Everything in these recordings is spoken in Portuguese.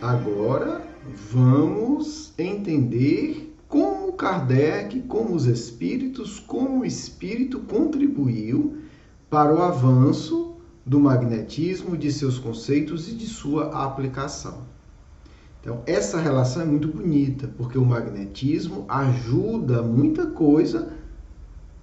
Agora vamos entender como Kardec, como os espíritos, como o espírito contribuiu para o avanço do magnetismo, de seus conceitos e de sua aplicação. Então, essa relação é muito bonita, porque o magnetismo ajuda muita coisa,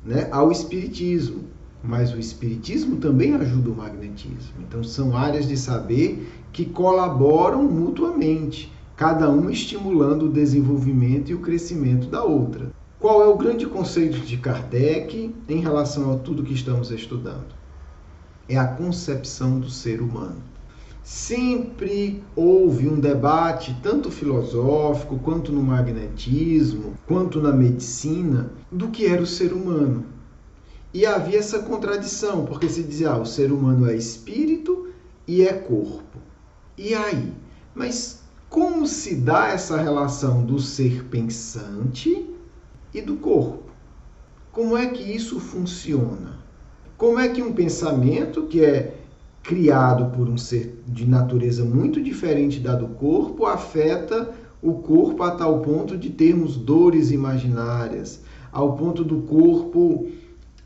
né, ao espiritismo, mas o espiritismo também ajuda o magnetismo. Então, são áreas de saber que colaboram mutuamente, cada uma estimulando o desenvolvimento e o crescimento da outra. Qual é o grande conceito de Kardec em relação a tudo que estamos estudando? É a concepção do ser humano. Sempre houve um debate, tanto filosófico, quanto no magnetismo, quanto na medicina, do que era o ser humano. E havia essa contradição, porque se dizia, o ser humano é espírito e é corpo. E aí? Mas como se dá essa relação do ser pensante e do corpo? Como é que isso funciona? Como é que um pensamento que é criado por um ser de natureza muito diferente da do corpo afeta o corpo a tal ponto de termos dores imaginárias, ao ponto do corpo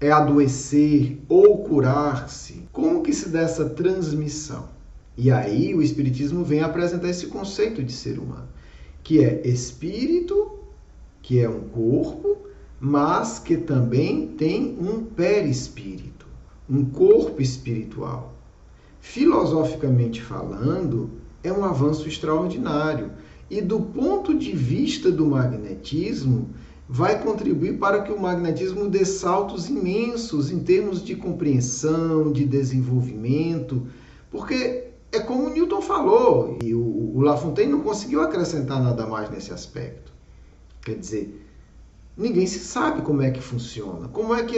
adoecer ou curar-se? Como que se dá essa transmissão? E aí o Espiritismo vem apresentar esse conceito de ser humano, que é espírito, que é um corpo, mas que também tem um perispírito, um corpo espiritual. Filosoficamente falando, é um avanço extraordinário. E do ponto de vista do magnetismo, vai contribuir para que o magnetismo dê saltos imensos em termos de compreensão, de desenvolvimento, porque é como o Newton falou, e o La Fontaine não conseguiu acrescentar nada mais nesse aspecto. Quer dizer, ninguém se sabe como é que funciona, como é que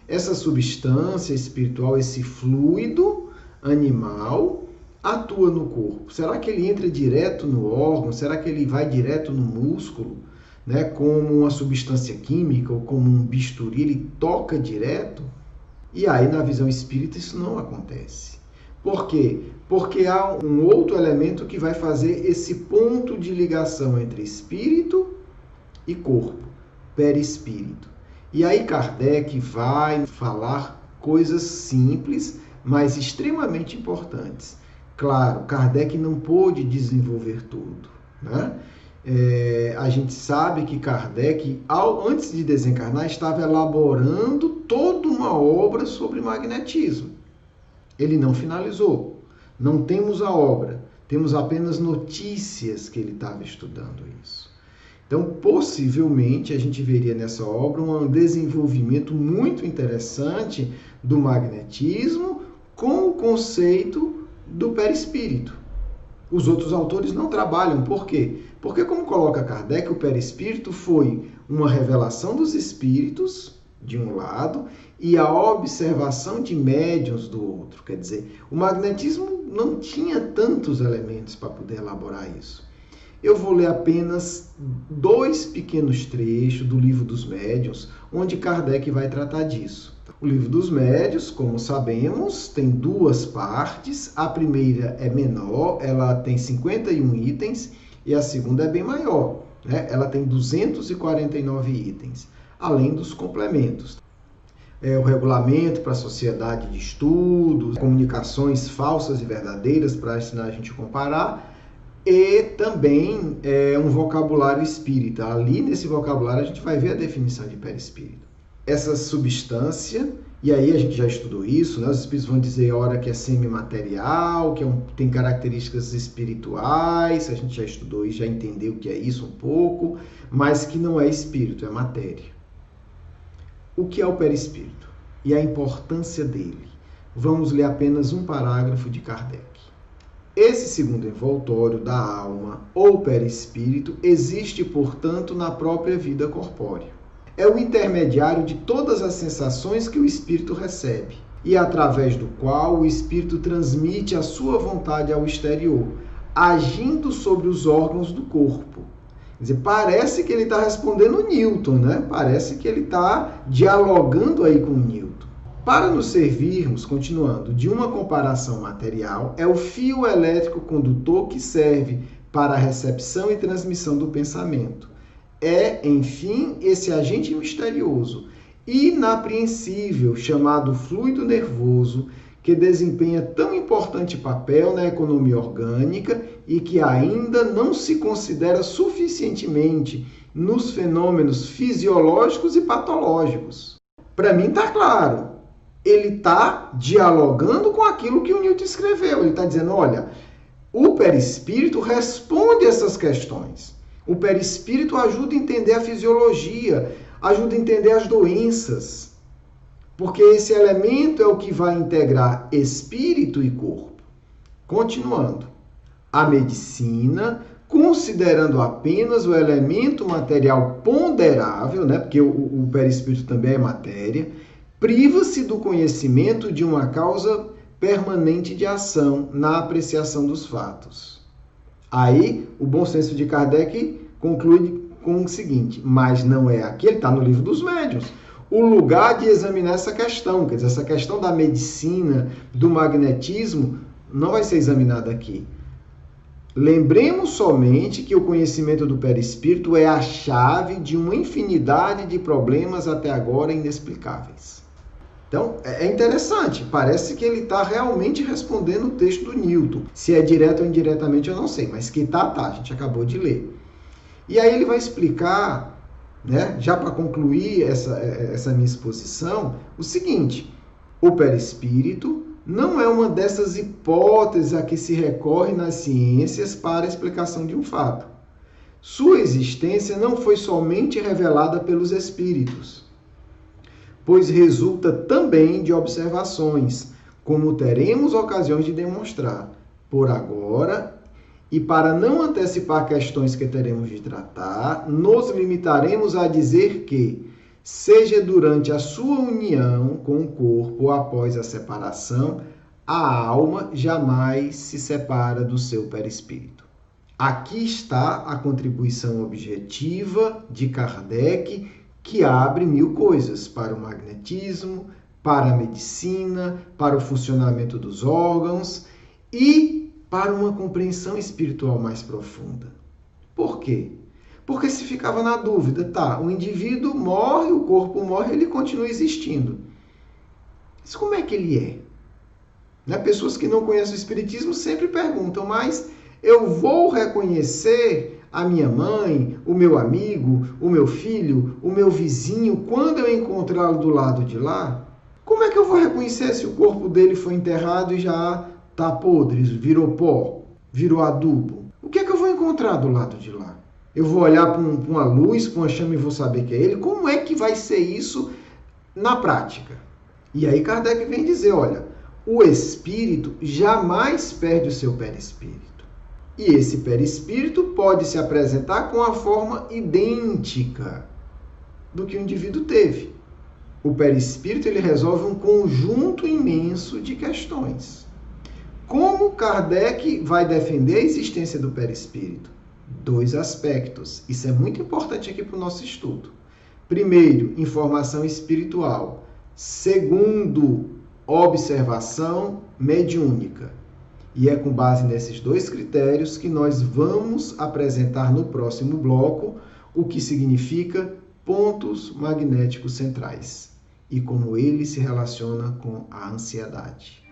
essa substância espiritual, esse fluido animal atua no corpo. Será que ele entra direto no órgão? Será que ele vai direto no músculo? Né, como uma substância química ou como um bisturi, ele toca direto? E aí, na visão espírita, isso não acontece. Por quê? Porque há um outro elemento que vai fazer esse ponto de ligação entre espírito e corpo, perispírito. E aí Kardec vai falar coisas simples, mas extremamente importantes. Claro, Kardec não pôde desenvolver tudo, né? A gente sabe que Kardec, antes de desencarnar, estava elaborando toda uma obra sobre magnetismo. Ele não finalizou. Não temos a obra. Temos apenas notícias que ele estava estudando isso. Então, possivelmente, a gente veria nessa obra um desenvolvimento muito interessante do magnetismo com o conceito do perispírito. Os outros autores não trabalham. Por quê? Porque, como coloca Kardec, o perispírito foi uma revelação dos espíritos, de um lado, e a observação de médiuns do outro. Quer dizer, o magnetismo não tinha tantos elementos para poder elaborar isso. Eu vou ler apenas 2 pequenos trechos do Livro dos Médiuns, onde Kardec vai tratar disso. O Livro dos Médiuns, como sabemos, tem 2 partes. A primeira é menor, ela tem 51 itens, e a segunda é bem maior, né? Ela tem 249 itens, além dos complementos. O regulamento para a sociedade de estudos, comunicações falsas e verdadeiras para ensinar a gente a comparar, e também um vocabulário espírita. Ali nesse vocabulário a gente vai ver a definição de perispírito. Essa substância, e aí a gente já estudou isso, né? Os espíritos vão dizer a hora que é semimaterial, que tem características espirituais, a gente já estudou e já entendeu o que é isso um pouco, mas que não é espírito, é matéria. O que é o perispírito? E a importância dele? Vamos ler apenas um parágrafo de Kardec. Esse segundo envoltório da alma, ou perispírito, existe, portanto, na própria vida corpórea. É o intermediário de todas as sensações que o espírito recebe, e através do qual o espírito transmite a sua vontade ao exterior, agindo sobre os órgãos do corpo. Quer dizer, parece que ele está respondendo Newton, né? Parece que ele está dialogando aí com Newton. Para nos servirmos, continuando, de uma comparação material, é o fio elétrico condutor que serve para a recepção e transmissão do pensamento. É, enfim, esse agente misterioso, inapreensível, chamado fluido nervoso, que desempenha tão importante papel na economia orgânica e que ainda não se considera suficientemente nos fenômenos fisiológicos e patológicos. Para mim está claro, ele está dialogando com aquilo que o Newton escreveu. Ele está dizendo, olha, o perispírito responde essas questões. O perispírito ajuda a entender a fisiologia, ajuda a entender as doenças. Porque esse elemento é o que vai integrar espírito e corpo. Continuando. A medicina, considerando apenas o elemento material ponderável, né, porque o perispírito também é matéria, priva-se do conhecimento de uma causa permanente de ação na apreciação dos fatos. Aí, o bom senso de Kardec conclui com o seguinte, mas não é aqui, ele está no Livro dos Médiuns, o lugar de examinar essa questão, quer dizer, essa questão da medicina, do magnetismo, não vai ser examinada aqui. Lembremos somente que o conhecimento do perispírito é a chave de uma infinidade de problemas até agora inexplicáveis. Então, é interessante, parece que ele está realmente respondendo o texto do Newton. Se é direto ou indiretamente, eu não sei, mas que tá, a gente acabou de ler. E aí ele vai explicar, né, já para concluir essa minha exposição, o seguinte, o perispírito não é uma dessas hipóteses a que se recorre nas ciências para a explicação de um fato. Sua existência não foi somente revelada pelos espíritos, pois resulta também de observações, como teremos ocasiões de demonstrar. Por agora, e para não antecipar questões que teremos de tratar, nos limitaremos a dizer que, seja durante a sua união com o corpo ou após a separação, a alma jamais se separa do seu perispírito. Aqui está a contribuição objetiva de Kardec, que abre 1000 coisas para o magnetismo, para a medicina, para o funcionamento dos órgãos e para uma compreensão espiritual mais profunda. Por quê? Porque se ficava na dúvida, tá, o indivíduo morre, o corpo morre, ele continua existindo. Mas como é que ele é? Né? Pessoas que não conhecem o Espiritismo sempre perguntam, mas eu vou reconhecer a minha mãe, o meu amigo, o meu filho, o meu vizinho, quando eu encontrá-lo do lado de lá? Como é que eu vou reconhecer se o corpo dele foi enterrado e já está podre, virou pó, virou adubo? O que é que eu vou encontrar do lado de lá? Eu vou olhar para uma luz, para uma chama e vou saber que é ele? Como é que vai ser isso na prática? E aí Kardec vem dizer, olha, o espírito jamais perde o seu perispírito. E esse perispírito pode se apresentar com a forma idêntica do que o indivíduo teve. O perispírito ele resolve um conjunto imenso de questões. Como Kardec vai defender a existência do perispírito? 2 aspectos. Isso é muito importante aqui para o nosso estudo. Primeiro, informação espiritual. Segundo, observação mediúnica. E é com base nesses 2 critérios que nós vamos apresentar no próximo bloco o que significa pontos magnéticos centrais e como ele se relaciona com a ansiedade.